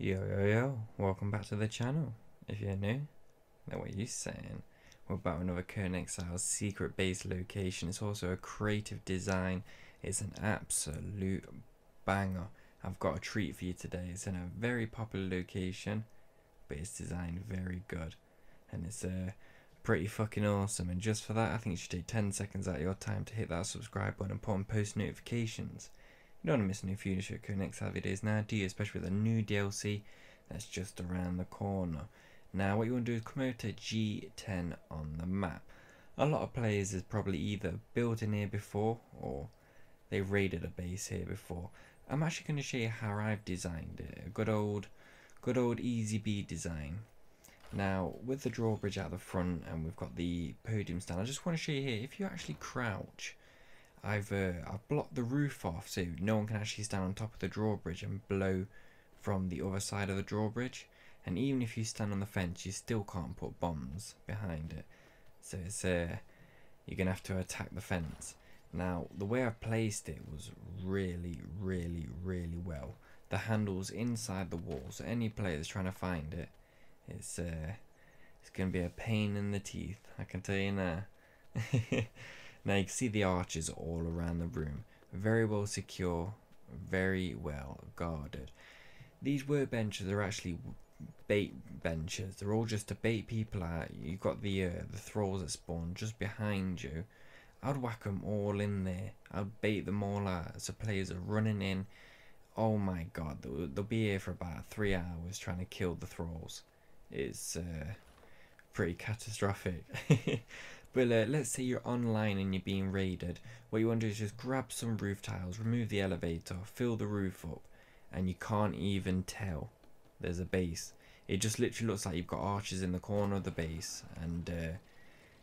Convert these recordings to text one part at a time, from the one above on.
Yo, welcome back to the channel. If you're new, then what are you saying? We're about another Conan Exiles secret base location. It's also a creative design. It's an absolute banger. I've got a treat for you today. It's in a very popular location, but it's designed very good. And it's pretty fucking awesome. And just for that, I think you should take 10 seconds out of your time to hit that subscribe button and put on post notifications. You don't want to miss any future Conan Exiles videos now, do you? Especially with a new DLC that's just around the corner. Now, what you want to do is come over to G10 on the map. A lot of players has probably either built in here before or they've raided a base here before. I'm actually going to show you how I've designed it. A good old EzyB design. Now, with the drawbridge out the front and we've got the podium stand, I just want to show you here, if you actually crouch, I've blocked the roof off so no one can actually stand on top of the drawbridge and blow from the other side of the drawbridge. And even if you stand on the fence, you still can't put bombs behind it. So it's you're gonna have to attack the fence. Now, the way I've placed it was really well. The handle's inside the wall, so any player that's trying to find it, it's gonna be a pain in the teeth, I can tell you now. Now you can see the arches all around the room. Very well secure, very well guarded. These workbenches are actually bait benches. They're all just to bait people out. You've got the thralls that spawn just behind you. I'd whack them all in there. I'd bait them all out so players are running in. Oh my god, they'll be here for about 3 hours trying to kill the thralls. It's pretty catastrophic. But let's say you're online and you're being raided. What you want to do is just grab some roof tiles, remove the elevator, fill the roof up, and you can't even tell there's a base. It just literally looks like you've got archers in the corner of the base, and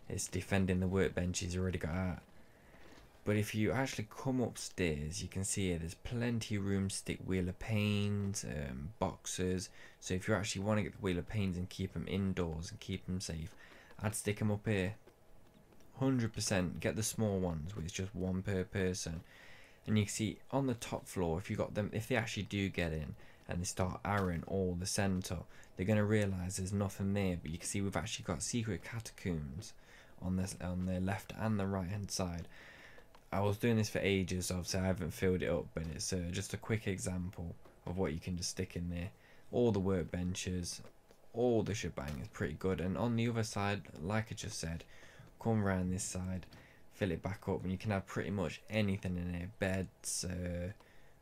it's defending the workbenches you already got out. But if you actually come upstairs, you can see here there's plenty of room to stick wheel of panes, boxes. So if you actually want to get the wheel of panes and keep them indoors and keep them safe, I'd stick them up here. 100%. Get the small ones where it's just one per person. And you can see on the top floor, if you got them, if they actually do get in and they start arrowing all the center, they're going to realize there's nothing there. But you can see we've actually got secret catacombs on the left and the right hand side. I was doing this for ages, so obviously I haven't filled it up, but it's just a quick example of what you can just stick in there. All the workbenches, all the shebang is pretty good. And on the other side, like I just said, come around this side, fill it back up, and you can have pretty much anything in there. Beds,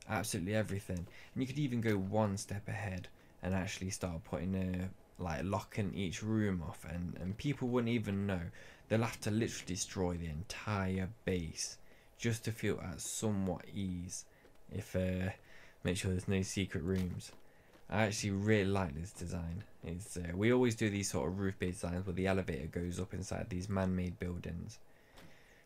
absolutely everything. And you could even go one step ahead and actually start putting like locking each room off, and people wouldn't even know. They'll have to literally destroy the entire base just to feel at somewhat ease. If make sure there's no secret rooms. I actually really like this design. It's we always do these sort of roof-based designs where the elevator goes up inside these man-made buildings.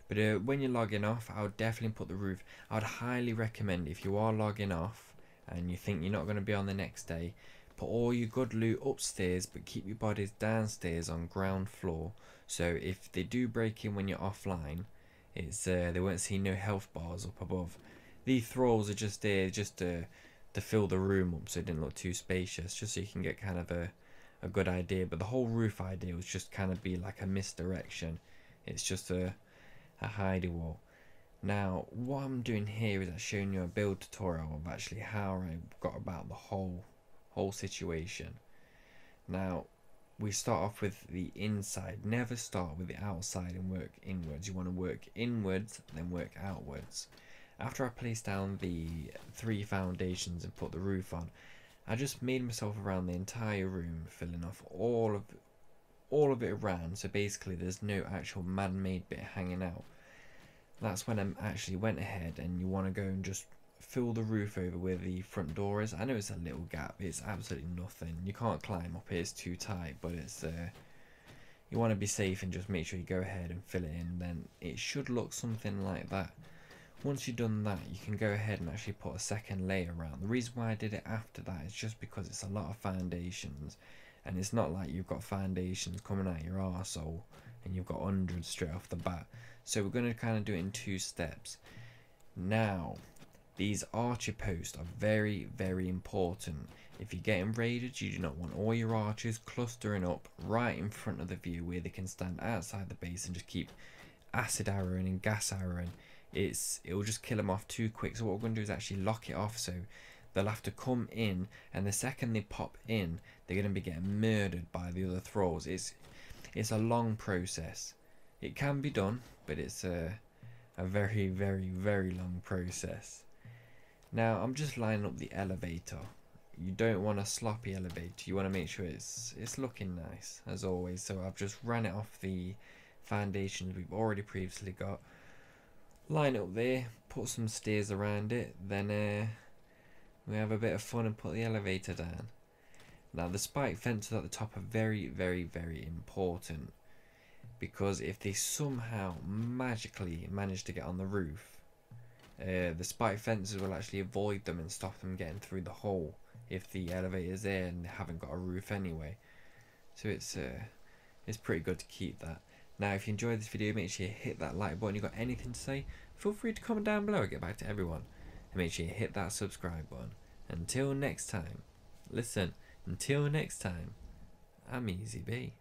But when you're logging off, I would definitely put the roof. I would highly recommend, if you are logging off and you think you're not going to be on the next day, put all your good loot upstairs, but keep your bodies downstairs on ground floor. So if they do break in when you're offline, it's they won't see no health bars up above. These thralls are just there just to fill the room up so it didn't look too spacious, just so you can get kind of a good idea. But the whole roof idea was just kind of be like a misdirection. It's just a hidey wall. Now what I'm doing here is I'm showing you a build tutorial of actually how I got about the whole situation. Now we start off with the inside. Never start with the outside and work inwards. You want to work inwards then work outwards. After I placed down the 3 foundations and put the roof on, I just made myself around the entire room, filling off all of it around, so basically there's no actual man-made bit hanging out. That's when I actually went ahead, and you want to go and just fill the roof over where the front door is. I know it's a little gap, it's absolutely nothing. You can't climb up here, it's too tight, but it's you want to be safe and just make sure you go ahead and fill it in. Then it should look something like that. Once you've done that, you can go ahead and actually put a second layer around. The reason why I did it after that is just because it's a lot of foundations, and it's not like you've got foundations coming out your arsehole and you've got hundreds straight off the bat. So we're going to kind of do it in 2 steps. Now These archer posts are very, very important. If you're getting raided, you do not want all your archers clustering up right in front of the view where they can stand outside the base and just keep acid arrowing and gas arrowing. It will just kill them off too quick. So what we're going to do is actually lock it off, so they'll have to come in, and the second they pop in, they're going to be getting murdered by the other thralls. It's a long process. It can be done, but it's a very, very, very long process. Now I'm just lining up the elevator. You don't want a sloppy elevator. You want to make sure it's looking nice as always. So I've just ran it off the foundations we've already previously got. Line it up there, put some stairs around it, then we have a bit of fun and put the elevator down. Now the spike fences at the top are very, very, very important, because if they somehow magically manage to get on the roof, the spike fences will actually avoid them and stop them getting through the hole if the elevator's there and they haven't got a roof anyway. So it's pretty good to keep that. Now if you enjoyed this video, make sure you hit that like button. If you've got anything to say, feel free to comment down below. I'll get back to everyone. And make sure you hit that subscribe button. Until next time, listen, until next time, I'm EzyB.